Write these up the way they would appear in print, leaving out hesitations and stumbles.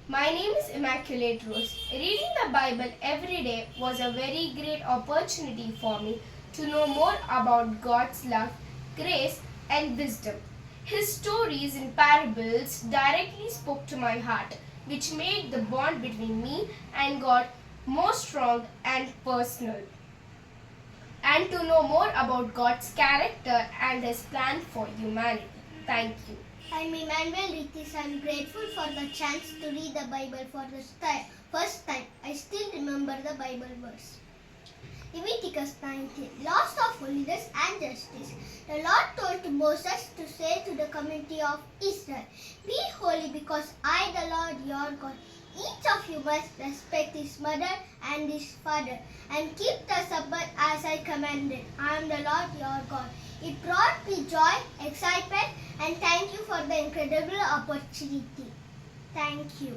My name is Immaculate Rose. Reading the Bible every day was a very great opportunity for me to know more about God's love, grace, and wisdom. His stories and parables directly spoke to my heart, which made the bond between me and God more strong and personal. And to know more about God's character and His plan for humanity. Thank you. I'm Emmanuel Ritis. I'm grateful for the chance to read the Bible for the first time. I still remember the Bible verse. Leviticus 19, Laws of Holiness and Justice. The Lord told to Moses to say to the community of Israel, "Be holy because I, the Lord your God, each of you must respect his mother and his father and keep the Sabbath as I commanded. I am the Lord your God." It brought me joy, excitement, and thank you for the incredible opportunity. Thank you.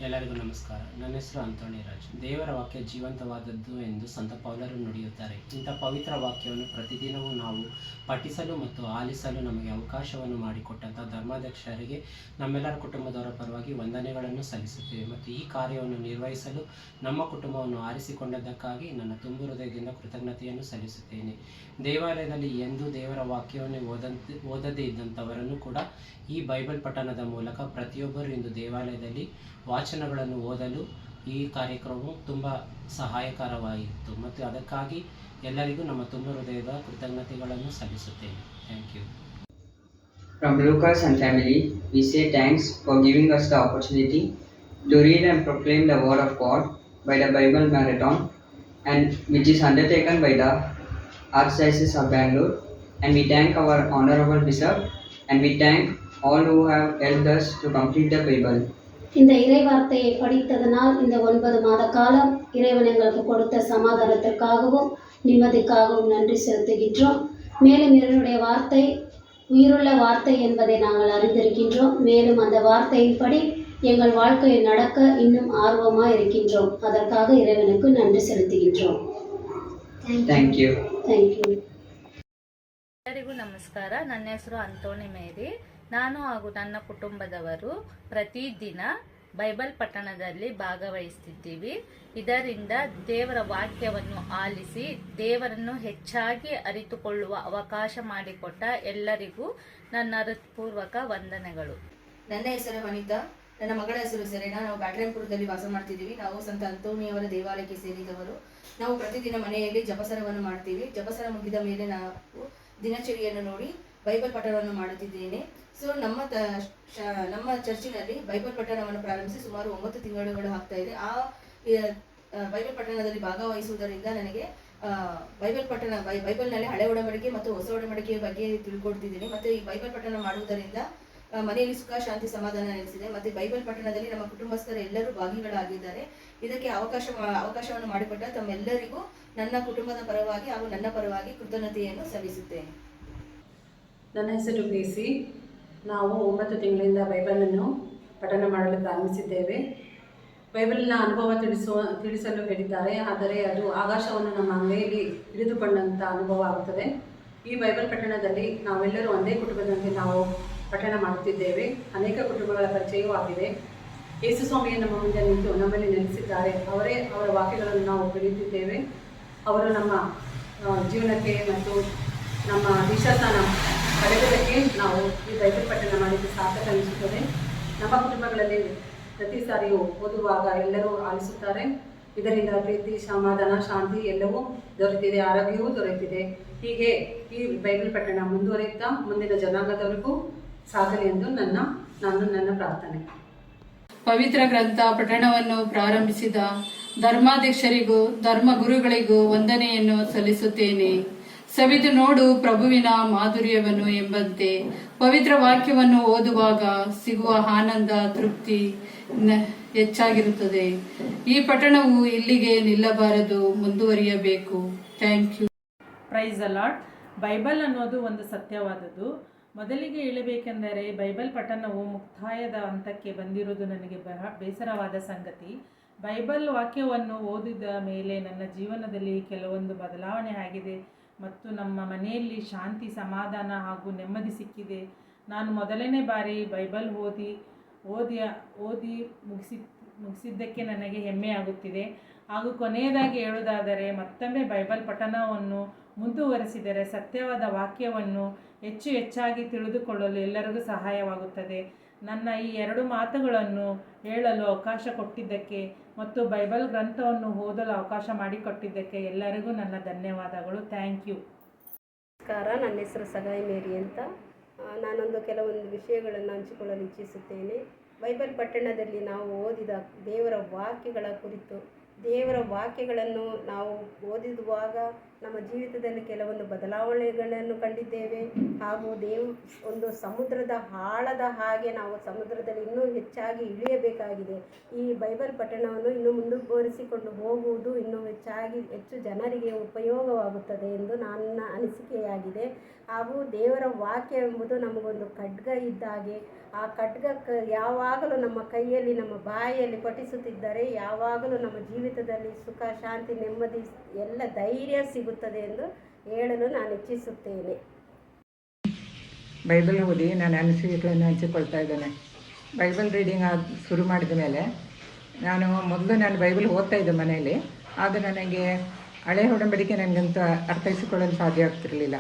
ಎಲ್ಲರಿಗೂ ನಮಸ್ಕಾರ. ನನ್ನ ಹೆಸರು ಅಂತೋಣಿ ರಾಜ್. ದೇವರ ವಾಕ್ಯ ಜೀವಂತವಾದದ್ದು ಎಂದು ಸಂತ ಪೌಲರು ನುಡಿಯುತ್ತಾರೆ. ಇಂಥ ಪವಿತ್ರ ವಾಕ್ಯವನ್ನು ಪ್ರತಿದಿನವೂ ನಾವು ಪಠಿಸಲು ಮತ್ತು ಆಲಿಸಲು ನಮಗೆ ಅವಕಾಶವನ್ನು ಮಾಡಿಕೊಟ್ಟಂಥ ಧರ್ಮಾಧ್ಯಕ್ಷರಿಗೆ ನಮ್ಮೆಲ್ಲರ ಕುಟುಂಬದವರ ಪರವಾಗಿ ವಂದನೆಗಳನ್ನು ಸಲ್ಲಿಸುತ್ತೇವೆ ಮತ್ತು ಈ ಕಾರ್ಯವನ್ನು ನಿರ್ವಹಿಸಲು ನಮ್ಮ ಕುಟುಂಬವನ್ನು ಆರಿಸಿಕೊಂಡದ್ದಕ್ಕಾಗಿ ನನ್ನ ತುಂಬು ಹೃದಯದಿಂದ ಕೃತಜ್ಞತೆಯನ್ನು ಸಲ್ಲಿಸುತ್ತೇನೆ. ದೇವಾಲಯದಲ್ಲಿ ಎಂದೂ ದೇವರ ವಾಕ್ಯವನ್ನು ಓದದೇ ಇದ್ದಂಥವರನ್ನು ಕೂಡ ಈ ಬೈಬಲ್ ಪಠಣದ ಮೂಲಕ ಪ್ರತಿಯೊಬ್ಬರು ಇಂದು ದೇವಾಲಯದಲ್ಲಿ ವಾಚನಗಳನ್ನು ಓದಲು ಈ ಕಾರ್ಯಕ್ರಮವು ತುಂಬ ಸಹಾಯಕರವಾಗಿತ್ತು ಮತ್ತು ಅದಕ್ಕಾಗಿ ಎಲ್ಲರಿಗೂ ನಮ್ಮ ತುಂಬ ಹೃದಯದ ಕೃತಜ್ಞತೆಗಳನ್ನು ಸಲ್ಲಿಸುತ್ತೇನೆ. Thank you. From Lucas and family, we say thanks for giving us the opportunity to read and proclaim the Word of God by the Bible Marathon, and which is undertaken by the Archdiocese of Bangalore. And we thank our Honorable Bishop, and we thank all who have helped us to complete the Bible. இந்த இறைவார்த்தையை படித்ததனால் இந்த 9 மாத காலம் இறைவன் எங்களுக்கு கொடுத்த சமாதானத்திற்காகவும் நிம்மதிக்காகவும் நன்றி செலுத்துகின்றோம். மேலும் இறைவனுடைய வார்த்தை உயிருள்ள வார்த்தை என்பதை நாங்கள் அறிந்திருக்கின்றோம். மேலும் அந்த வார்த்தையின்படி எங்கள் வாழ்க்கையில் நடக்க இன்னும் ஆர்வமாக இருக்கின்றோம். அதற்காக இறைவனுக்கு நன்றி செலுத்துகின்றோம். Thank you. ಎಲ್ಲರಿಗೂ ನಮಸ್ಕಾರ. ನನ್ನ ಹೆಸರು ಅಂತೋಣಿ ಮೇರಿ. ನಾನು ಹಾಗೂ ನನ್ನ ಕುಟುಂಬದವರು ಪ್ರತಿದಿನ ಬೈಬಲ್ ಪಠಣದಲ್ಲಿ ಭಾಗವಹಿಸುತ್ತಿದ್ದೀವಿ. ಇದರಿಂದ ದೇವರ ವಾಕ್ಯವನ್ನು ಆಲಿಸಿ ದೇವರನ್ನು ಹೆಚ್ಚಾಗಿ ಅರಿತುಕೊಳ್ಳುವ ಅವಕಾಶ ಮಾಡಿಕೊಟ್ಟ ಎಲ್ಲರಿಗೂ ನನ್ನ ಹೃತ್ಪೂರ್ವಕ ವಂದನೆಗಳು. ನನ್ನ ಹೆಸರು ವನಿತಾ. ನನ್ನ ಮಗಳ ಹೆಸರು ಸೆರೆನಾ. ನಾವು ಬ್ಯಾಟ್ರಾಯನ್ಪುರದಲ್ಲಿ ವಾಸ ಮಾಡ್ತಿದ್ದೀವಿ. ನಾವು ಸಂತ ಅಂತೋಣಿಯವರ ದೇವಾಲಯಕ್ಕೆ ಸೇರಿದವರು. ನಾವು ಪ್ರತಿದಿನ ಮನೆಯಲ್ಲಿ ಜಪಸರವನ್ನು ಮಾಡ್ತೀವಿ. ಜಪಸರ ಮುಗಿದ ಮೇಲೆ ನಾವು ದಿನಚರಿಯನ್ನು ನೋಡಿ ಬೈಬಲ್ ಪಠಣವನ್ನು ಮಾಡುತ್ತಿದ್ದೇನೆ. ಸೊ ನಮ್ಮ ಚರ್ಚಿನಲ್ಲಿ ಬೈಬಲ್ ಪಠಣವನ್ನು ಪ್ರಾರಂಭಿಸಿ ಸುಮಾರು 9 ತಿಂಗಳುಗಳು ಆಗ್ತಾ ಇದೆ. ಆ ಬೈಬಲ್ ಪಠಣದಲ್ಲಿ ಭಾಗವಹಿಸುವುದರಿಂದ ನನಗೆ ಬೈಬಲ್ನಲ್ಲಿ ಹಳೆ ಒಡಂಬಡಿಕೆ ಮತ್ತು ಹೊಸ ಒಡಂಬಡಿಕೆಯ ಬಗ್ಗೆ ತಿಳ್ಕೊಡ್ತಿದ್ದೀನಿ. ಮತ್ತು ಈ ಬೈಬಲ್ ಪಠಣ ಮಾಡುವುದರಿಂದ ಮನೆಯಲ್ಲಿ ಸುಖ, ಶಾಂತಿ, ಸಮಾಧಾನ ನೆಲೆಸಿದೆ. ಮತ್ತು ಬೈಬಲ್ ಪಠಣದಲ್ಲಿ ನಮ್ಮ ಕುಟುಂಬಸ್ಥರು ಎಲ್ಲರೂ ಭಾಗಿಗಳಾಗಿದ್ದಾರೆ. ಇದಕ್ಕೆ ಅವಕಾಶವನ್ನು ಮಾಡಿಕೊಟ್ಟ ತಮ್ಮೆಲ್ಲರಿಗೂ ನನ್ನ ಕುಟುಂಬದ ಪರವಾಗಿ ಹಾಗೂ ನನ್ನ ಪರವಾಗಿ ಕೃತಜ್ಞತೆಯನ್ನು ಸಲ್ಲಿಸುತ್ತೇನೆ. ನನ್ನ ಹೆಸರು ಬೇಸಿ. ನಾವು 9 ತಿಂಗಳಿಂದ ಬೈಬಲನ್ನು ಪಠಣ ಮಾಡಲು ಪ್ರಾರಂಭಿಸಿದ್ದೇವೆ. ಬೈಬಲ್ನ ಅನುಭವ ತಿಳಿಸಲು ಹೇಳಿದ್ದಾರೆ. ಆದರೆ ಅದು ಆಕಾಶವನ್ನು ನಮ್ಮ ಅಂಗೈಯಲ್ಲಿ ಹಿಡಿದುಕೊಂಡಂಥ ಅನುಭವ ಆಗುತ್ತದೆ. ಈ ಬೈಬಲ್ ಪಠಣದಲ್ಲಿ ನಾವೆಲ್ಲರೂ ಒಂದೇ ಕುಟುಂಬದಂತೆ ನಾವು ಪಠಣ ಮಾಡುತ್ತಿದ್ದೇವೆ. ಅನೇಕ ಕುಟುಂಬಗಳ ಪರಿಚಯವೂ ಆಗಿದೆ. ಯೇಸು ಸ್ವಾಮಿಯೇ ನಮ್ಮ ಮುಂದೆ ನಿಂತು ನಮ್ಮಲ್ಲಿ ನೆಲೆಸಿದ್ದಾರೆ. ಅವರೇ ಅವರ ವಾಕ್ಯಗಳನ್ನು ನಾವು ಕಲಿಯುತ್ತಿದ್ದೇವೆ. ಅವರು ನಮ್ಮ ಜೀವನಕ್ಕೆ ಮತ್ತು ನಮ್ಮ ದೀಕ್ಷಾಸ್ನಾನ ಪಡೆಯುವುದಕ್ಕೆ ನಾವು ಈ ಬೈಬಲ್ ಪಠಣ ಮಾಡಿದ್ದು ಸಾರ್ಥಕ ಅನಿಸುತ್ತದೆ. ನಮ್ಮ ಕುಟುಂಬಗಳಲ್ಲಿ ಪ್ರತಿ ಸಾರಿಯೂ ಓದುವಾಗ ಎಲ್ಲರೂ ಆಲಿಸುತ್ತಾರೆ. ಇದರಿಂದ ಪ್ರೀತಿ, ಸಮಾಧಾನ, ಶಾಂತಿ ಎಲ್ಲವೂ ದೊರೆತಿದೆ, ಆರೋಗ್ಯವೂ ದೊರೆತಿದೆ. ಹೀಗೆ ಈ ಬೈಬಲ್ ಪಠಣ ಮುಂದುವರಿಯುತ್ತಾ ಮುಂದಿನ ಜನಾಂಗದವರೆಗೂ ಸಾಗಲಿ ಎಂದು ನನ್ನ ಪ್ರಾರ್ಥನೆ. ಪವಿತ್ರ ಗ್ರಂಥ ಪಠಣವನ್ನು ಪ್ರಾರಂಭಿಸಿದ ಧರ್ಮಾಧ್ಯಕ್ಷರಿಗೂ ಧರ್ಮಗುರುಗಳಿಗೂ ವಂದನೆಯನ್ನು ಸಲ್ಲಿಸುತ್ತೇನೆ. ಸವಿದು ನೋಡು ಪ್ರಭುವಿನ ಮಾಧುರ್ಯವನ್ನು ಎಂಬಂತೆ ಪವಿತ್ರ ವಾಕ್ಯವನ್ನು ಓದುವಾಗ ಸಿಗುವ ಆನಂದ, ತೃಪ್ತಿ ಹೆಚ್ಚಾಗಿರುತ್ತದೆ. ಈ ಪಠಣವು ಇಲ್ಲಿಗೆ ನಿಲ್ಲಬಾರದು, ಮುಂದುವರಿಯಬೇಕು. Thank you. Praise the Lord. Bible ಅನ್ನೋದು ಒಂದು ಸತ್ಯವಾದದ್ದು. ಮೊದಲಿಗೆ ಹೇಳಬೇಕೆಂದರೆ ಬೈಬಲ್ ಪಠಣವು ಮುಕ್ತಾಯದ ಹಂತಕ್ಕೆ ಬಂದಿರುವುದು ನನಗೆ ಬೇಸರವಾದ ಸಂಗತಿ. ಬೈಬಲ್ ವಾಕ್ಯವನ್ನು ಓದಿದ ಮೇಲೆ ನನ್ನ ಜೀವನದಲ್ಲಿ ಕೆಲವೊಂದು ಬದಲಾವಣೆ ಆಗಿದೆ ಮತ್ತು ನಮ್ಮ ಮನೆಯಲ್ಲಿ ಶಾಂತಿ, ಸಮಾಧಾನ ಹಾಗೂ ನೆಮ್ಮದಿ ಸಿಕ್ಕಿದೆ. ನಾನು ಮೊದಲನೇ ಬಾರಿ ಬೈಬಲ್ ಓದಿ ಓದಿ ಮುಗಿಸಿದ್ದಕ್ಕೆ ನನಗೆ ಹೆಮ್ಮೆ ಆಗುತ್ತಿದೆ. ಹಾಗೂ ಕೊನೆಯದಾಗಿ ಹೇಳುವುದಾದರೆ, ಮತ್ತೊಮ್ಮೆ ಬೈಬಲ್ ಪಠಣವನ್ನು ಮುಂದುವರಿಸಿದರೆ ಸತ್ಯವಾದ ವಾಕ್ಯವನ್ನು ಹೆಚ್ಚಾಗಿ ತಿಳಿದುಕೊಳ್ಳಲು ಎಲ್ಲರಿಗೂ ಸಹಾಯವಾಗುತ್ತದೆ. ನನ್ನ ಈ 2 ಮಾತುಗಳನ್ನು ಹೇಳಲು ಅವಕಾಶ ಕೊಟ್ಟಿದ್ದಕ್ಕೆ ಮತ್ತು ಬೈಬಲ್ ಗ್ರಂಥವನ್ನು ಓದಲು ಅವಕಾಶ ಮಾಡಿಕೊಟ್ಟಿದ್ದಕ್ಕೆ ಎಲ್ಲರಿಗೂ ನನ್ನ ಧನ್ಯವಾದಗಳು. Thank you. ನಮಸ್ಕಾರ, ನನ್ನ ಹೆಸರು ಸಗಾಯಿ ಮೇರಿ ಅಂತ. ನಾನೊಂದು ಕೆಲವೊಂದು ವಿಷಯಗಳನ್ನು ಹಂಚಿಕೊಳ್ಳಲು ಇಚ್ಛಿಸುತ್ತೇನೆ. ಬೈಬಲ್ ಪಟ್ಟಣದಲ್ಲಿ ನಾವು ಓದಿದ ದೇವರ ವಾಕ್ಯಗಳ ಕುರಿತು, ದೇವರ ವಾಕ್ಯಗಳನ್ನು ನಾವು ಓದಿರುವಾಗ ನಮ್ಮ ಜೀವಿತದಲ್ಲಿ ಕೆಲವೊಂದು ಬದಲಾವಣೆಗಳನ್ನು ಕಂಡಿದ್ದೇವೆ. ಹಾಗೂ ಒಂದು ಸಮುದ್ರದ ಆಳದ ಹಾಗೆ ನಾವು ಸಮುದ್ರದಲ್ಲಿ ಇನ್ನೂ ಹೆಚ್ಚಾಗಿ ಇಳಿಯಬೇಕಾಗಿದೆ. ಈ ಬೈಬಲ್ ಪಠಣವನ್ನು ಇನ್ನೂ ಮುಂದುವರಿಸಿಕೊಂಡು ಹೋಗುವುದು ಇನ್ನೂ ಹೆಚ್ಚು ಜನರಿಗೆ ಉಪಯೋಗವಾಗುತ್ತದೆ ಎಂದು ನನ್ನ ಅನಿಸಿಕೆಯಾಗಿದೆ. ಹಾಗೂ ದೇವರ ವಾಕ್ಯ ಎಂಬುದು ನಮಗೊಂದು ಖಡ್ಗ ಇದ್ದಾಗೆ. ಆ ಖಡ್ಗಕ್ಕೆ ಯಾವಾಗಲೂ ನಮ್ಮ ಕೈಯಲ್ಲಿ, ನಮ್ಮ ಬಾಯಿಯಲ್ಲಿ ಪಠಿಸುತ್ತಿದ್ದರೆ ಯಾವಾಗಲೂ ನಮ್ಮ ಜೀವಿತದಲ್ಲಿ ಸುಖ, ಶಾಂತಿ, ನೆಮ್ಮದಿ, ಎಲ್ಲ ಧೈರ್ಯ ಸಿಗುತ್ತದೆ ಎಂದು ಹೇಳಲು ನಾನು ಇಚ್ಛಿಸುತ್ತೇನೆ. ಬೈಬಲ್ ಓದಿ ನಾನು ಅನಿಸಿಕೆಗಳನ್ನು ಹಂಚಿಕೊಳ್ತಾ ಇದ್ದೇನೆ. ಬೈಬಲ್ ರೀಡಿಂಗ್ ಶುರು ಮಾಡಿದ ಮೇಲೆ ಮೊದಲು ನಾನು ಬೈಬಲ್ ಓದ್ತಾ ಇದ್ದೆ ಮನೆಯಲ್ಲಿ. ಆದರೆ ನನಗೆ ಹಳೆ ಒಡಂಬಡಿಕೆ ನನಗಂತ ಅರ್ಥೈಸಿಕೊಳ್ಳಲು ಸಾಧ್ಯ ಆಗ್ತಿರಲಿಲ್ಲ.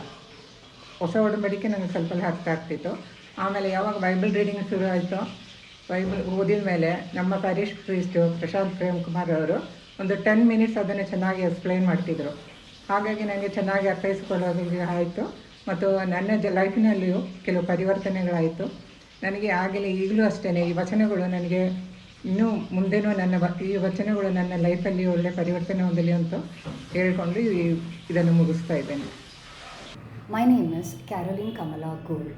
ಹೊಸ ಒಡಂಬಡಿಕೆ ನನಗೆ ಸ್ವಲ್ಪ ಅರ್ಥ ಆಗ್ತಿತ್ತು. ಆಮೇಲೆ ಯಾವಾಗ ಬೈಬಲ್ ರೀಡಿಂಗ್ ಶುರು ಆಯಿತು, ಬೈಬಲ್ ಓದಿದ ಮೇಲೆ ನಮ್ಮ ಪ್ಯಾರಿಷ್ ಪ್ರೀಸ್ಟು ಪ್ರಶಾಂತ್ ಪ್ರೇಮ್ಕುಮಾರ್ ಅವರು ಒಂದು 10 ಮಿನಿಟ್ಸ್ ಅದನ್ನು ಚೆನ್ನಾಗಿ ಎಕ್ಸ್ಪ್ಲೈನ್ ಮಾಡ್ತಿದ್ರು. ಹಾಗಾಗಿ ನನಗೆ ಚೆನ್ನಾಗಿ ಅರ್ಥೈಸಿಕೊಳ್ಳೋದಕ್ಕೆ ಆಯಿತು. ಮತ್ತು ನನ್ನ ಲೈಫಿನಲ್ಲಿಯೂ ಕೆಲವು ಪರಿವರ್ತನೆಗಳಾಯಿತು. ನನಗೆ ಈಗಲೂ ಅಷ್ಟೇ ಈ ವಚನಗಳು ನನಗೆ ಇನ್ನೂ ಮುಂದೆನೂ ಈ ವಚನಗಳು ನನ್ನ ಲೈಫಲ್ಲಿ ಒಳ್ಳೆಯ ಪರಿವರ್ತನೆ ಹೊಂದಲಿ ಅಂತ ಹೇಳಿಕೊಂಡು ಇದನ್ನು ಮುಗಿಸ್ತಾ ಇದ್ದೇನೆ. My name is Caroline Kamala Gould.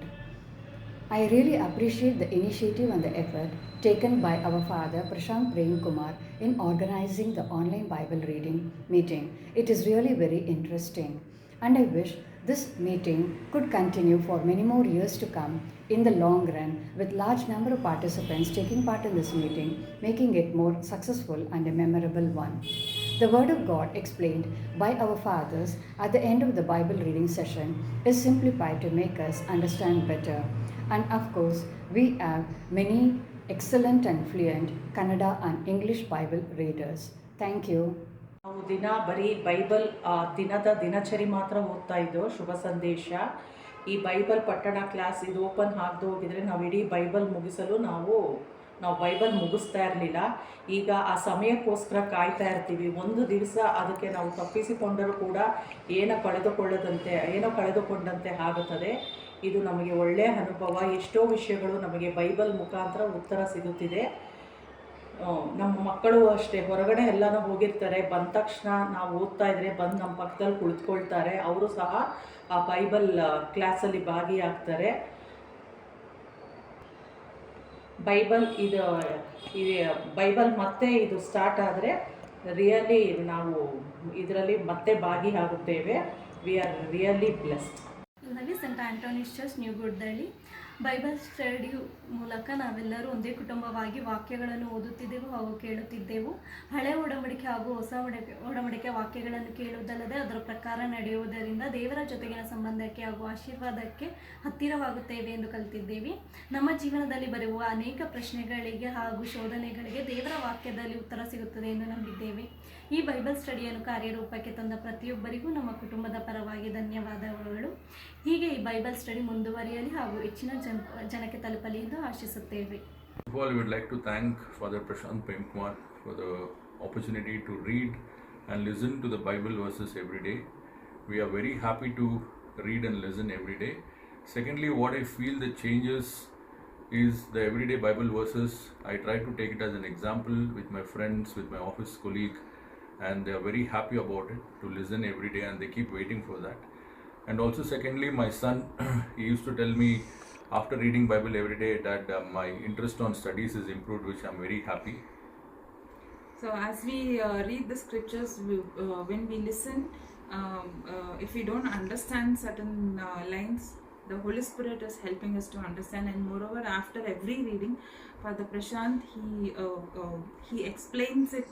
I really appreciate the initiative and the effort taken by our father Prashant Prem Kumar in organizing the online Bible reading meeting. It is really very interesting, and I wish this meeting could continue for many more years to come in the long run, with large number of participants taking part in this meeting, making it more successful and a memorable one. The Word of God explained by our fathers at the end of the Bible reading session is simplified to make us understand better. And of course, we have many excellent and fluent Kannada and English Bible readers. Thank you. ನಾವು ದಿನ ಬರೀ Bible ದಿನದ ದಿನಚರಿ ಮಾತ್ರ ಓದ್ತಾ ಇದ್ದೋ. ಶುಭ ಸಂದೇಶ, ಈ ಬೈಬಲ್ ಪಟ್ಟಣ ಕ್ಲಾಸ್ ಇದು ಓಪನ್ ಆಗದೆ ಹೋಗಿದ್ರೆ ನಾವು ಇಡೀ ಬೈಬಲ್ ಮುಗಿಸಲು ನಾವು ಬೈಬಲ್ ಮುಗಿಸ್ತಾ ಇರಲಿಲ್ಲ. ಈಗ ಆ ಸಮಯಕ್ಕೋಸ್ಕರ ಕಾಯ್ತಾ ಇರ್ತೀವಿ. ಒಂದು ದಿವಸ ಅದಕ್ಕೆ ನಾವು ತಪ್ಪಿಸಿಕೊಂಡರೂ ಕೂಡ ಏನೋ ಕಳೆದುಕೊಂಡಂತೆ ಆಗುತ್ತದೆ. ಇದು ನಮಗೆ ಒಳ್ಳೆಯ ಅನುಭವ. ಎಷ್ಟೋ ವಿಷಯಗಳು ನಮಗೆ ಬೈಬಲ್ ಮುಖಾಂತರ ಉತ್ತರ ಸಿಗುತ್ತಿದೆ. ನಮ್ಮ ಮಕ್ಕಳು ಅಷ್ಟೇ, ಹೊರಗಡೆ ಎಲ್ಲನೂ ಹೋಗಿರ್ತಾರೆ, ಬಂದ ತಕ್ಷಣ ನಾವು ಓದ್ತಾ ಇದ್ದರೆ ಬಂದು ನಮ್ಮ ಪಕ್ಕದಲ್ಲಿ ಕುಳಿತುಕೊಳ್ತಾರೆ. ಅವರು ಸಹ ಆ ಬೈಬಲ್ ಕ್ಲಾಸಲ್ಲಿ ಭಾಗಿಯಾಗ್ತಾರೆ. ಬೈಬಲ್ ಮತ್ತೆ ಇದು ಸ್ಟಾರ್ಟ್ ಆದರೆ ರಿಯಲಿ ನಾವು ಇದರಲ್ಲಿ ಮತ್ತೆ ಭಾಗಿಯಾಗುತ್ತೇವೆ. We are really blessed. ನಲ್ಲಿ saint Antony's church new Guddalli Bible study ಮೂಲಕ ನಾವೆಲ್ಲರೂ ಒಂದೇ ಕುಟುಂಬವಾಗಿ ವಾಕ್ಯಗಳನ್ನು ಓದುತ್ತಿದ್ದೆವು ಹಾಗೂ ಕೇಳುತ್ತಿದ್ದೆವು. ಹಳೆ ಒಡಂಬಡಿಕೆ ಹಾಗೂ ಹೊಸ ಒಡಂಬಡಿಕೆ ವಾಕ್ಯಗಳನ್ನು ಕೇಳುವುದಲ್ಲದೆ ಅದರ ಪ್ರಕಾರ ನಡೆಯುವುದರಿಂದ ದೇವರ ಜೊತೆಗಿನ ಸಂಬಂಧಕ್ಕೆ ಹಾಗೂ ಆಶೀರ್ವಾದಕ್ಕೆ ಹತ್ತಿರವಾಗುತ್ತೇವೆ ಎಂದು ಕಲಿತಿದ್ದೇವೆ. ನಮ್ಮ ಜೀವನದಲ್ಲಿ ಬರುವ ಅನೇಕ ಪ್ರಶ್ನೆಗಳಿಗೆ ಹಾಗೂ ಶೋಧನೆಗಳಿಗೆ ದೇವರ ವಾಕ್ಯದಲ್ಲಿ ಉತ್ತರ ಸಿಗುತ್ತದೆ ಎಂದು ನಂಬಿದ್ದೇವೆ. ಈ ಬೈಬಲ್ ಸ್ಟಡಿಯನ್ನು ಕಾರ್ಯರೂಪಕ್ಕೆ ತಂದ ಪ್ರತಿಯೊಬ್ಬರಿಗೂ ನಮ್ಮ ಕುಟುಂಬದ ಪರವಾಗಿ ಧನ್ಯವಾದಗಳು. ಹೀಗೆ ಈ ಬೈಬಲ್ ಸ್ಟಡಿ ಮುಂದುವರಿಯಲಿ ಹಾಗೂ ಹೆಚ್ಚಿನ ಜನಕ್ಕೆ ತಲುಪಲಿ ಎಂದು ಆಶಿಸುತ್ತೇವೆ. First of all, we would like to thank Father Prashant Prem Kumar for the opportunity to read and listen to the Bible verses every day. We are very happy to read and listen every day. Secondly, what I feel the changes is the everyday Bible verses. I try to take it as an example with my friends, with my office colleague, and they are very happy about it to listen every day, and they keep waiting for that. And also secondly, my son, he used to tell me after reading Bible every day that my interest on studies is improved, which I'm very happy. So as we read the scriptures, when we listen, if we don't understand certain lines, the Holy Spirit is helping us to understand. And moreover, after every reading, Father Prashant, he explains it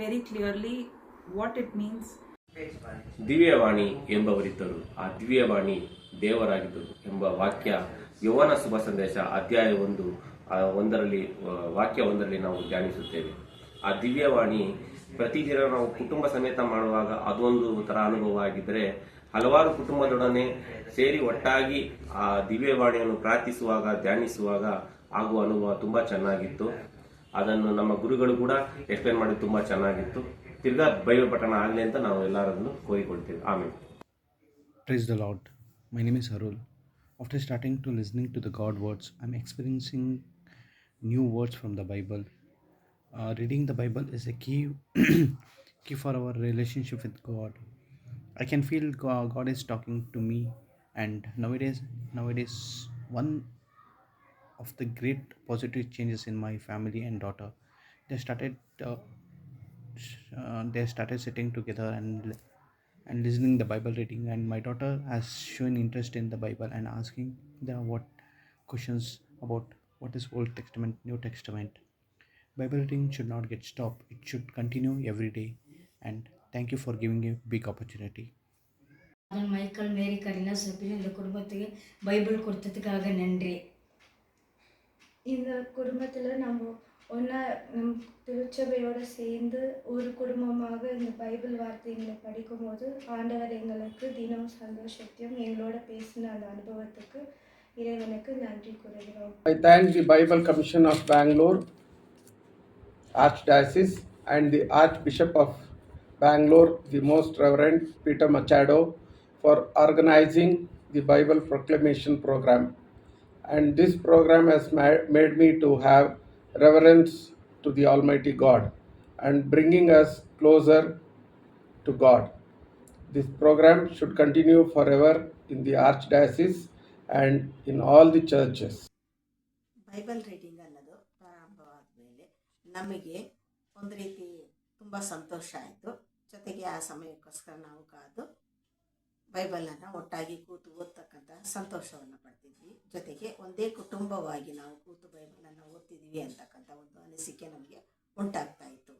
very clearly what it means. ದಿವ್ಯವಾಣಿ ಎಂಬವರಿದ್ದರು, ಆ ದಿವ್ಯವಾಣಿ ದೇವರಾಗಿದ್ದರು ಎಂಬ ವಾಕ್ಯ ಯೋಹಾನ ಶುಭ ಸಂದೇಶ ಅಧ್ಯಾಯ 1 ವಾಕ್ಯ ಒಂದರಲ್ಲಿ ನಾವು ಧ್ಯಾನಿಸುತ್ತೇವೆ. ಆ ದಿವ್ಯವಾಣಿ ಪ್ರತಿದಿನ ನಾವು ಕುಟುಂಬ ಸಮೇತ ಮಾಡುವಾಗ ಅದೊಂದು ಥರ ಅನುಭವ ಆಗಿದ್ದರೆ, ಹಲವಾರು ಕುಟುಂಬದೊಡನೆ ಸೇರಿ ಒಟ್ಟಾಗಿ ಆ ದಿವ್ಯವಾಣಿಯನ್ನು ಪ್ರಾರ್ಥಿಸುವಾಗ ಧ್ಯಾನಿಸುವಾಗ ಆಗುವ ಅನುಭವ ತುಂಬ ಚೆನ್ನಾಗಿತ್ತು. ಅದನ್ನು ನಮ್ಮ ಗುರುಗಳು ಕೂಡ ಎಕ್ಸ್ಪ್ಲೇನ್ ಮಾಡಿ ತುಂಬ ಚೆನ್ನಾಗಿತ್ತು. ತಿರ್ಗಾ ಬೈಬಲ್ ಪಠಣ ಆಗಲಿ ಅಂತ ನಾವು ಎಲ್ಲರನ್ನು ಕೋರಿಕೊಳ್ತೇವೆ. ಆಮೇಲೆ Praise the Lord. My name is Harul. After starting to listening to the God words, I'm experiencing new words from the Bible. Reading the Bible is a key key for our relationship with God. I can feel God is talking to me, and nowadays one of the great positive changes in my family and daughter, they started sitting together and listening the Bible reading, and my daughter has shown interest in the Bible and asking them what questions about what is Old Testament, New Testament. Bible reading should not get stopped. It should continue every day, and thank you for giving a big opportunity. Michael Mary Kareena Sabina இந்த குடும்பத்துக்கு Bible கொடுத்ததுக்காக நன்றி. இந்த குடும்பத்தில் நம்ம ஒன்றா நம் திருச்சபையோடு சேர்ந்து ஒரு குடும்பமாக இந்த பைபிள் வார்த்தைகளை படிக்கும்போது ஆண்டவர் எங்களுக்கு தினம் சந்தோஷத்தையும் எங்களோட பேசின அந்த அனுபவத்துக்கு இறைவனுக்கு நன்றி கூறுகிறோம். I thank the Bible Commission of Bangalore Archdiocese and the Archbishop of Bangalore, the Most Reverend Peter Machado, for organizing the Bible Proclamation Program. And this program has made me to have reverence to the Almighty God and bringing us closer to God. This program should continue forever in the Archdiocese and in all the churches. Bible reading ಅನ್ನೋದು ಪ್ರಾರಂಭವಾದ ಮೇಲೆ ನಮಗೆ ಒಂದು ರೀತಿ ತುಂಬ ಸಂತೋಷ ಆಯಿತು. ಜೊತೆಗೆ ಆ ಸಮಯಕ್ಕೋಸ್ಕರ ನಾವು ಕಾದು ಬೈಬಲನ್ನು ಒಟ್ಟಾಗಿ ಕೂತು ಓದ್ತಕ್ಕಂತಹ ಸಂತೋಷವನ್ನು ಪಡ್ತಿದ್ವಿ. ಜೊತೆಗೆ ಒಂದೇ ಕುಟುಂಬವಾಗಿ ನಾವು ಕೂತು ಬೈಬಲನ್ನು ಓದ್ತಿದ್ವಿ ಅಂತಕ್ಕಂಥ ಒಂದು ಅನಿಸಿಕೆ ನಮಗೆ ಉಂಟಾಗ್ತಾ ಇತ್ತು.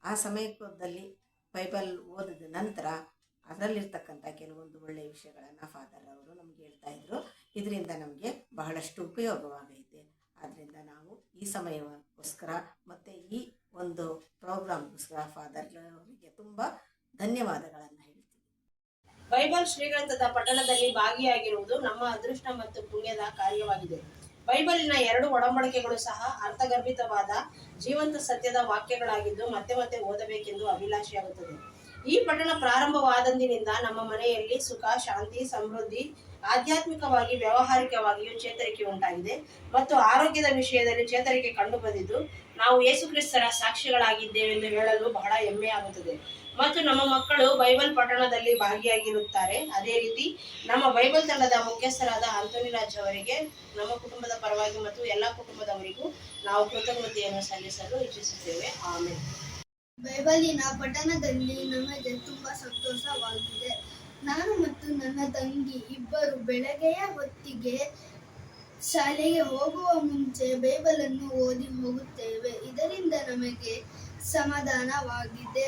ಆ ಸಮಯದಲ್ಲಿ ಬೈಬಲ್ ಓದಿದ ನಂತರ ಅದರಲ್ಲಿರ್ತಕ್ಕಂಥ ಕೆಲವೊಂದು ಒಳ್ಳೆಯ ವಿಷಯಗಳನ್ನು ಫಾದರ್ ಅವರು ನಮಗೆ ಹೇಳ್ತಾಯಿದ್ರು. ಇದರಿಂದ ನಮಗೆ ಬಹಳಷ್ಟು ಉಪಯೋಗವಾಗೈತೆ. ಆದ್ದರಿಂದ ನಾವು ಈ ಸಮಯಕ್ಕೋಸ್ಕರ ಮತ್ತು ಈ ಒಂದು ಪ್ರೋಗ್ರಾಮ್ಗೋಸ್ಕರ ಫಾದರ್ ಅವರಿಗೆ ತುಂಬ ಧನ್ಯವಾದಗಳನ್ನು ಹೇಳ್ತೀವಿ. ಬೈಬಲ್ ಶ್ರೀಗ್ರಂಥದ ಪಠಣದಲ್ಲಿ ಭಾಗಿಯಾಗಿರುವುದು ನಮ್ಮ ಅದೃಷ್ಟ ಮತ್ತು ಪುಣ್ಯದ ಕಾರ್ಯವಾಗಿದೆ. ಬೈಬಲಿನ 2 ಒಡಂಬಡಿಕೆಗಳು ಸಹ ಅರ್ಥಗರ್ಭಿತವಾದ ಜೀವಂತ ಸತ್ಯದ ವಾಕ್ಯಗಳಾಗಿದ್ದು ಮತ್ತೆ ಮತ್ತೆ ಓದಬೇಕೆಂದು ಅಭಿಲಾಷೆಯಾಗುತ್ತದೆ. ಈ ಪಠಣ ಪ್ರಾರಂಭವಾದಂದಿನಿಂದ ನಮ್ಮ ಮನೆಯಲ್ಲಿ ಸುಖ, ಶಾಂತಿ, ಸಮೃದ್ಧಿ, ಆಧ್ಯಾತ್ಮಿಕವಾಗಿ ವ್ಯಾವಹಾರಿಕವಾಗಿಯೂ ಚೇತರಿಕೆ ಉಂಟಾಗಿದೆ ಮತ್ತು ಆರೋಗ್ಯದ ವಿಷಯದಲ್ಲಿ ಚೇತರಿಕೆ ಕಂಡು ಬಂದಿದ್ದು ನಾವು ಯೇಸು ಕ್ರಿಸ್ತರ ಸಾಕ್ಷಿಗಳಾಗಿದ್ದೇವೆಂದು ಹೇಳಲು ಬಹಳ ಹೆಮ್ಮೆ ಆಗುತ್ತದೆ. ಮತ್ತು ನಮ್ಮ ಮಕ್ಕಳು ಬೈಬಲ್ ಪಠಣದಲ್ಲಿ ಭಾಗಿಯಾಗಿರುತ್ತಾರೆ. ಅದೇ ರೀತಿ ನಮ್ಮ ಬೈಬಲ್ ತಂಡದ ಮುಖ್ಯಸ್ಥರಾದ ಆಂಟೋನಿ ರಾಜ್ ಅವರಿಗೆ ನಮ್ಮ ಕುಟುಂಬದ ಪರವಾಗಿ ಮತ್ತು ಎಲ್ಲ ಕುಟುಂಬದವರಿಗೂ ನಾವು ಕೃತಜ್ಞತೆಯನ್ನು ಸಲ್ಲಿಸಲು ಇಚ್ಛಿಸುತ್ತೇವೆ. ಆಮೇಲೆ ಬೈಬಲಿನ ಪಠಣದಲ್ಲಿ ನಮಗೆ ತುಂಬಾ ಸಂತೋಷವಾಗಿದೆ. ನಾನು ಮತ್ತು ನನ್ನ ತಂಗಿ ಇಬ್ಬರು ಬೆಳಗ್ಗೆಯ ಹೊತ್ತಿಗೆ ಶಾಲೆಗೆ ಹೋಗುವ ಮುಂಚೆ ಬೈಬಲನ್ನು ಓದಿ ಹೋಗುತ್ತೇವೆ. ಇದರಿಂದ ನಮಗೆ ಸಮಾಧಾನವಾಗಿದೆ.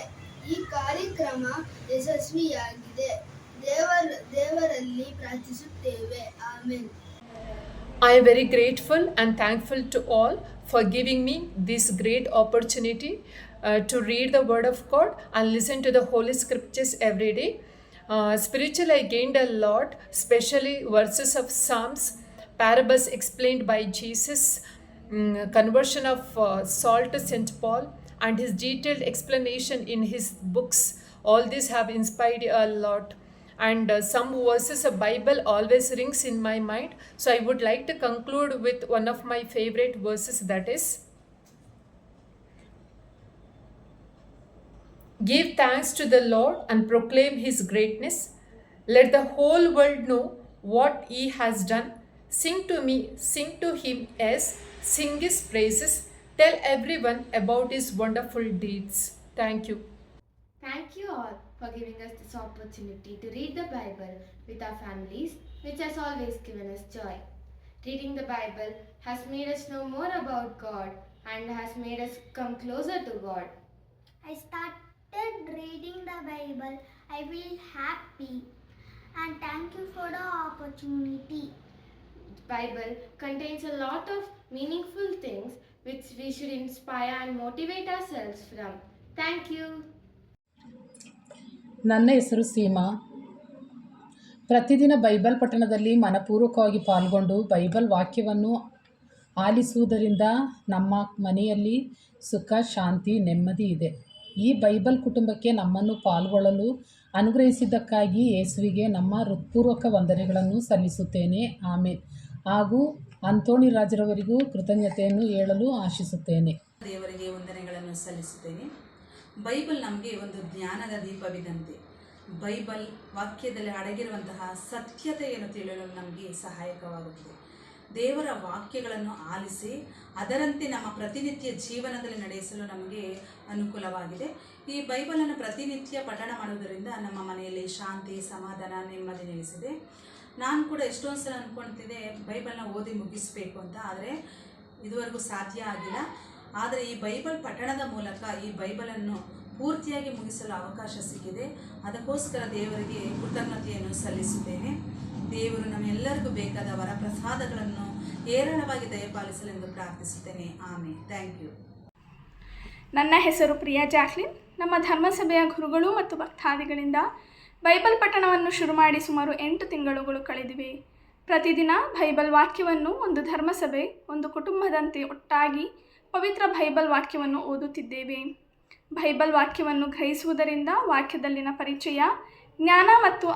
ಈ ಕಾರ್ಯಕ್ರಮ ಯಶಸ್ವಿಯಾಗಿದೆ. ದೇವರಲ್ಲಿ ಪ್ರಾರ್ಥಿಸುತ್ತೇವೆ. Amen. I am very grateful and thankful to all for giving me this great opportunity to read the Word of God and listen to the Holy Scriptures every day. Spiritually, I gained a lot, especially verses of Psalms, parables explained by Jesus, conversion of Saul to St. Paul, and his detailed explanation in his books. All these have inspired a lot. And some verses of Bible always rings in my mind. So I would like to conclude with one of my favorite verses, that is, give thanks to the Lord and proclaim his greatness. Let the whole world know what he has done. Sing to him, yes, sing his praises. Tell everyone about his wonderful deeds. Thank you. Thank you all for giving us this opportunity to read the Bible with our families, which has always given us joy. Reading the Bible has made us know more about God and has made us come closer to God. I started reading the Bible. I feel happy and thank you for the opportunity. Bible contains a lot of meaningful things which we should inspire and motivate ourselves from. Thank you. ನನ್ನ ಹೆಸರು ಸೀಮಾ. ಪ್ರತಿದಿನ Bible ಪಠಣದಲ್ಲಿ ಮನಪೂರ್ವಕವಾಗಿ ಪಾಲ್ಗೊಂಡು Bible ವಾಕ್ಯವನ್ನು ಆಲಿಸುವುದರಿಂದ ನಮ್ಮ ಮನೆಯಲ್ಲಿ ಸುಖ, ಶಾಂತಿ, ನೆಮ್ಮದಿ ಇದೆ. ಈ ಬೈಬಲ್ ಕುಟುಂಬಕ್ಕೆ ನಮ್ಮನ್ನು ಪಾಲ್ಗೊಳ್ಳಲು ಅನುಗ್ರಹಿಸಿದ್ದಕ್ಕಾಗಿ ಯೇಸುವಿಗೆ ನಮ್ಮ ಹೃತ್ಪೂರ್ವಕ ವಂದನೆಗಳನ್ನು ಸಲ್ಲಿಸುತ್ತೇನೆ. ಆಮೇನ್. ಹಾಗೂ ಅಂತೋಣಿ ರಾಜರವರಿಗೂ ಕೃತಜ್ಞತೆಯನ್ನು ಹೇಳಲು ಆಶಿಸುತ್ತೇನೆ. ದೇವರಿಗೆ ವಂದನೆಗಳನ್ನು ಸಲ್ಲಿಸುತ್ತೇನೆ. ಬೈಬಲ್ ನಮಗೆ ಒಂದು ಜ್ಞಾನದ ದೀಪವಿದಂತೆ. ಬೈಬಲ್ ವಾಕ್ಯದಲ್ಲಿ ಅಡಗಿರುವಂತಹ ಸತ್ಯತೆಯನ್ನು ತಿಳಿಯಲು ನಮಗೆ ಸಹಾಯಕವಾಗುತ್ತದೆ. ದೇವರ ವಾಕ್ಯಗಳನ್ನು ಆಲಿಸಿ ಅದರಂತೆ ನಮ್ಮ ಪ್ರತಿನಿತ್ಯ ಜೀವನದಲ್ಲಿ ನಡೆಸಲು ನಮಗೆ ಅನುಕೂಲವಾಗಿದೆ. ಈ ಬೈಬಲನ್ನು ಪ್ರತಿನಿತ್ಯ ಪಠಣ ಮಾಡುವುದರಿಂದ ನಮ್ಮ ಮನೆಯಲ್ಲಿ ಶಾಂತಿ, ಸಮಾಧಾನ, ನೆಮ್ಮದಿ ನೆಲೆಸಿದೆ. ನಾನು ಕೂಡ ಎಷ್ಟೊಂದು ಸಲ ಅಂದ್ಕೊಳ್ತಿದ್ದೆ ಬೈಬಲ್ನ ಓದಿ ಮುಗಿಸಬೇಕು ಅಂತ, ಆದರೆ ಇದುವರೆಗೂ ಸಾಧ್ಯ ಆಗಿಲ್ಲ. ಆದರೆ ಈ ಬೈಬಲ್ ಪಠಣದ ಮೂಲಕ ಈ ಬೈಬಲನ್ನು ಪೂರ್ತಿಯಾಗಿ ಮುಗಿಸಲು ಅವಕಾಶ ಸಿಕ್ಕಿದೆ. ಅದಕ್ಕೋಸ್ಕರ ದೇವರಿಗೆ ಕೃತಜ್ಞತೆಯನ್ನು ಸಲ್ಲಿಸುತ್ತೇನೆ. ದೇವರು ನಮ್ಮೆಲ್ಲರಿಗೂ ಬೇಕಾದ ವರಪ್ರಸಾದಗಳನ್ನು ಹೇರಳವಾಗಿ ದಯಪಾಲಿಸಲೆಂದು ಪ್ರಾರ್ಥಿಸುತ್ತೇನೆ. ಆಮೇಲೆ. Thank you. ನನ್ನ ಹೆಸರು ಪ್ರಿಯಾ ಜಾಕ್ಲಿನ್. ನಮ್ಮ ಧರ್ಮಸಭೆಯ ಗುರುಗಳು ಮತ್ತು ಭಕ್ತಾದಿಗಳಿಂದ ಬೈಬಲ್ ಪಠಣವನ್ನು ಶುರು ಮಾಡಿ ಸುಮಾರು 8 ತಿಂಗಳುಗಳು ಕಳೆದಿವೆ. ಪ್ರತಿದಿನ ಬೈಬಲ್ ವಾಕ್ಯವನ್ನು ಒಂದು ಧರ್ಮಸಭೆ, ಒಂದು ಕುಟುಂಬದಂತೆ ಒಟ್ಟಾಗಿ ಪವಿತ್ರ ಬೈಬಲ್ ವಾಕ್ಯವನ್ನು ಓದುತ್ತಿದ್ದೇವೆ. ಬೈಬಲ್ ವಾಕ್ಯವನ್ನು ಗ್ರಹಿಸುವುದರಿಂದ ವಾಕ್ಯದಲ್ಲಿನ ಪರಿಚಯ, ಜ್ಞಾನ ಮತ್ತು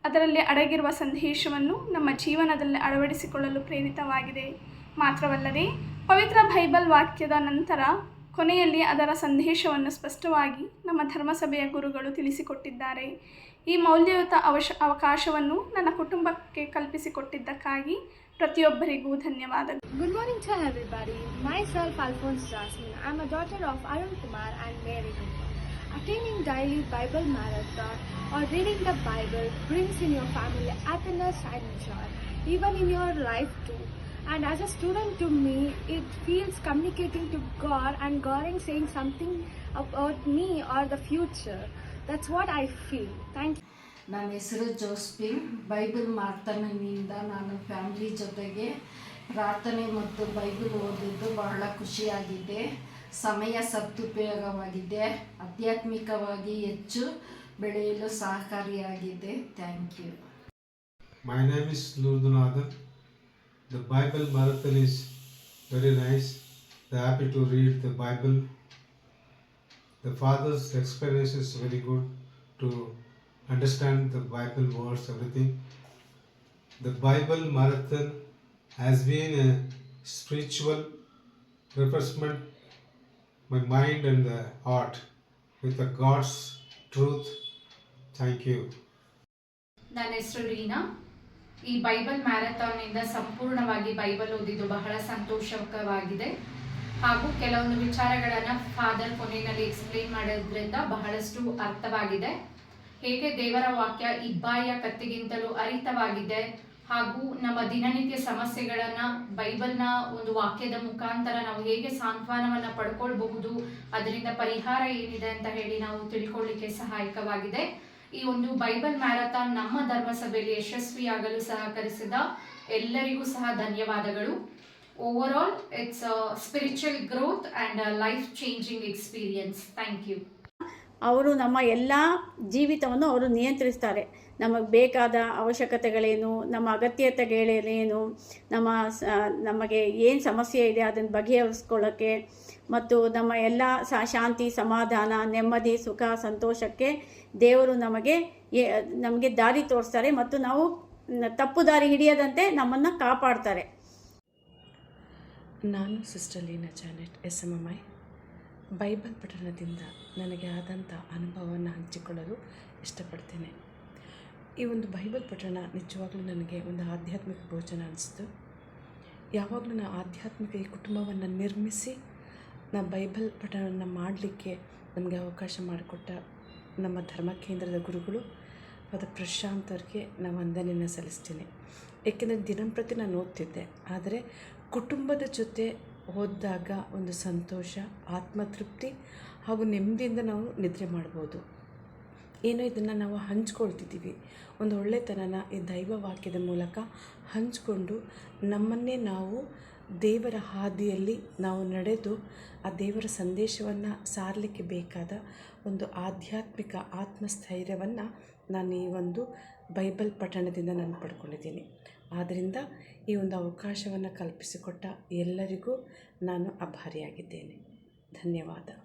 ಅದರಲ್ಲಿ ಅಡಗಿರುವ ಸಂದೇಶವನ್ನು ನಮ್ಮ ಜೀವನದಲ್ಲಿ ಅಳವಡಿಸಿಕೊಳ್ಳಲು ಪ್ರೇರಿತವಾಗಿದೆ. ಮಾತ್ರವಲ್ಲದೆ ಪವಿತ್ರ ಬೈಬಲ್ ವಾಕ್ಯದ ನಂತರ ಕೊನೆಯಲ್ಲಿ ಅದರ ಸಂದೇಶವನ್ನು ಸ್ಪಷ್ಟವಾಗಿ ನಮ್ಮ ಧರ್ಮಸಭೆಯ ಗುರುಗಳು ತಿಳಿಸಿಕೊಟ್ಟಿದ್ದಾರೆ. ಈ ಮೌಲ್ಯಯುತ ಅವಕಾಶವನ್ನು ನನ್ನ ಕುಟುಂಬಕ್ಕೆ ಕಲ್ಪಿಸಿಕೊಟ್ಟಿದ್ದಕ್ಕಾಗಿ ಪ್ರತಿಯೊಬ್ಬರಿಗೂ ಧನ್ಯವಾದಗಳು. Good morning to everybody. Myself Alphonse Jasmine. I'm a daughter of Arun Kumar and Mary Kumar. Attending daily Bible marathon or reading the Bible brings in your family happiness and joy, even in your life too. And as a student, to me, it feels communicating to God and God is saying something about me or the future. That's what I feel. Thank you. ನನ್ನ ಹೆಸರು ಜೋಸ್ಪಿನ್. Bible ಮಾರ್ತನಿಂದ ನಾನು family ಜೊತೆಗೆ ಪ್ರಾರ್ಥನೆ ಮತ್ತು Bible ಓದಿದ್ದು ಬಹಳ ಖುಷಿಯಾಗಿದೆ. ಸಮಯ ಸದುಪಯೋಗವಾಗಿದೆ. ಆಧ್ಯಾತ್ಮಿಕವಾಗಿ ಹೆಚ್ಚು ಬೆಳೆಯಲು ಸಹಕಾರಿಯಾಗಿದೆ. Thank you. My name is Nurdunathan. The Bible marathon is very nice. They are happy to read the Bible. The father's explanation is very good to understand the Bible words, everything. The Bible marathon has been a spiritual refreshment my mind and the heart with the God's truth. Thank you. ನನ್ನ ಹೆಸರು ರೀನಾ. ಈ Bible ಮ್ಯಾರಥಾನ್ನಿಂದ ಸಂಪೂರ್ಣವಾಗಿ Bible ಓದಿದ್ದು ಬಹಳ ಸಂತೋಷಕರವಾಗಿದೆ. ಹಾಗೂ ಕೆಲವೊಂದು ವಿಚಾರಗಳನ್ನು father ಕೊನೆಯಲ್ಲಿ ಎಕ್ಸ್ಪ್ಲೇನ್ ಮಾಡೋದ್ರಿಂದ ಬಹಳಷ್ಟು ಅರ್ಥವಾಗಿದೆ. ಹೇಗೆ ದೇವರ ವಾಕ್ಯ ಇಬ್ಬಾಯಿಯ ಕತ್ತಿಗಿಂತಲೂ ಅರಿತವಾಗಿದೆ, ಹಾಗೂ ನಮ್ಮ ದಿನನಿತ್ಯ ಸಮಸ್ಯೆಗಳನ್ನು ಬೈಬಲ್ನ ಒಂದು ವಾಕ್ಯದ ಮುಖಾಂತರ ನಾವು ಹೇಗೆ ಸಾಂತ್ವನವನ್ನು ಪಡ್ಕೊಳ್ಬಹುದು, ಅದರಿಂದ ಪರಿಹಾರ ಏನಿದೆ ಅಂತ ಹೇಳಿ ನಾವು ತಿಳ್ಕೊಳ್ಳಿಕ್ಕೆ ಸಹಾಯಕವಾಗಿದೆ. ಈ ಒಂದು ಬೈಬಲ್ ಮ್ಯಾರಥಾನ್ ನಮ್ಮ ಧರ್ಮಸಭೆಯಲ್ಲಿ ಯಶಸ್ವಿಯಾಗಲು ಸಹಕರಿಸಿದ ಎಲ್ಲರಿಗೂ ಸಹ ಧನ್ಯವಾದಗಳು. Overall it's spiritual growth and life changing experience. Thank you. ಅವರು ನಮ್ಮ ಎಲ್ಲ ಜೀವಿತವನ್ನು ಅವರು ನಿಯಂತ್ರಿಸ್ತಾರೆ. ನಮಗೆ ಬೇಕಾದ ಅವಶ್ಯಕತೆಗಳೇನು, ನಮ್ಮ ಅಗತ್ಯತೆಗಳೇನು, ನಮಗೆ ಏನು ಸಮಸ್ಯೆ ಇದೆ ಅದನ್ನು ಬಗೆಹರಿಸ್ಕೊಳ್ಳೋಕ್ಕೆ, ಮತ್ತು ನಮ್ಮ ಎಲ್ಲ ಶಾಂತಿ, ಸಮಾಧಾನ, ನೆಮ್ಮದಿ, ಸುಖ, ಸಂತೋಷಕ್ಕೆ ದೇವರು ನಮಗೆ ದಾರಿ ತೋರಿಸ್ತಾರೆ ಮತ್ತು ನಾವು ತಪ್ಪು ದಾರಿ ಹಿಡಿಯದಂತೆ ನಮ್ಮನ್ನು ಕಾಪಾಡ್ತಾರೆ. ನಾನು sister Leena Janet SMMI. Bible ಪಠಣದಿಂದ ನನಗೆ ಆದಂಥ ಅನುಭವವನ್ನು ಹಂಚಿಕೊಳ್ಳಲು ಇಷ್ಟಪಡ್ತೇನೆ. ಈ ಒಂದು ಬೈಬಲ್ ಪಠಣ ನಿಜವಾಗ್ಲೂ ನನಗೆ ಒಂದು ಆಧ್ಯಾತ್ಮಿಕ ಭೋಜನ ಅನಿಸ್ತು. ಯಾವಾಗಲೂ ನಾವು ಆಧ್ಯಾತ್ಮಿಕ ಈ ಕುಟುಂಬವನ್ನು ನಿರ್ಮಿಸಿ ನಾವು ಬೈಬಲ್ ಪಠಣವನ್ನು ಮಾಡಲಿಕ್ಕೆ ನಮಗೆ ಅವಕಾಶ ಮಾಡಿಕೊಟ್ಟ ನಮ್ಮ ಧರ್ಮ ಕೇಂದ್ರದ ಗುರುಗಳು ಫಾದರ್ ಪ್ರಶಾಂತ್ ಅವ್ರಿಗೆ ನಾನು ವಂದನೆಯನ್ನು ಸಲ್ಲಿಸ್ತೀನಿ. ಏಕೆಂದರೆ ದಿನಂಪ್ರತಿ ನಾನು ಓದ್ತಿದ್ದೆ, ಆದರೆ ಕುಟುಂಬದ ಜೊತೆ ಓದಿದಾಗ ಒಂದು ಸಂತೋಷ, ಆತ್ಮತೃಪ್ತಿ ಹಾಗೂ ನೆಮ್ಮದಿಯಿಂದ ನಾವು ನಿದ್ರೆ ಮಾಡ್ಬೋದು. ಏನೋ ಇದನ್ನು ನಾವು ಹಂಚ್ಕೊಳ್ತಿದ್ದೀವಿ. ಒಂದು ಒಳ್ಳೆತನನ ಈ ದೈವ ವಾಕ್ಯದ ಮೂಲಕ ಹಂಚಿಕೊಂಡು ನಮ್ಮನ್ನೇ ನಾವು ದೇವರ ಹಾದಿಯಲ್ಲಿ ನಾವು ನಡೆದು ಆ ದೇವರ ಸಂದೇಶವನ್ನು ಸಾರಲಿಕ್ಕೆ ಬೇಕಾದ ಒಂದು ಆಧ್ಯಾತ್ಮಿಕ ಆತ್ಮಸ್ಥೈರ್ಯವನ್ನು ನಾನು ಈ ಒಂದು ಬೈಬಲ್ ಪಠಣದಿಂದ ನಾನು ಪಡ್ಕೊಂಡಿದ್ದೀನಿ. ಆದ್ದರಿಂದ ಈ ಒಂದು ಅವಕಾಶವನ್ನು ಕಲ್ಪಿಸಿಕೊಟ್ಟ ಎಲ್ಲರಿಗೂ ನಾನು ಆಭಾರಿಯಾಗಿದ್ದೇನೆ. ಧನ್ಯವಾದ.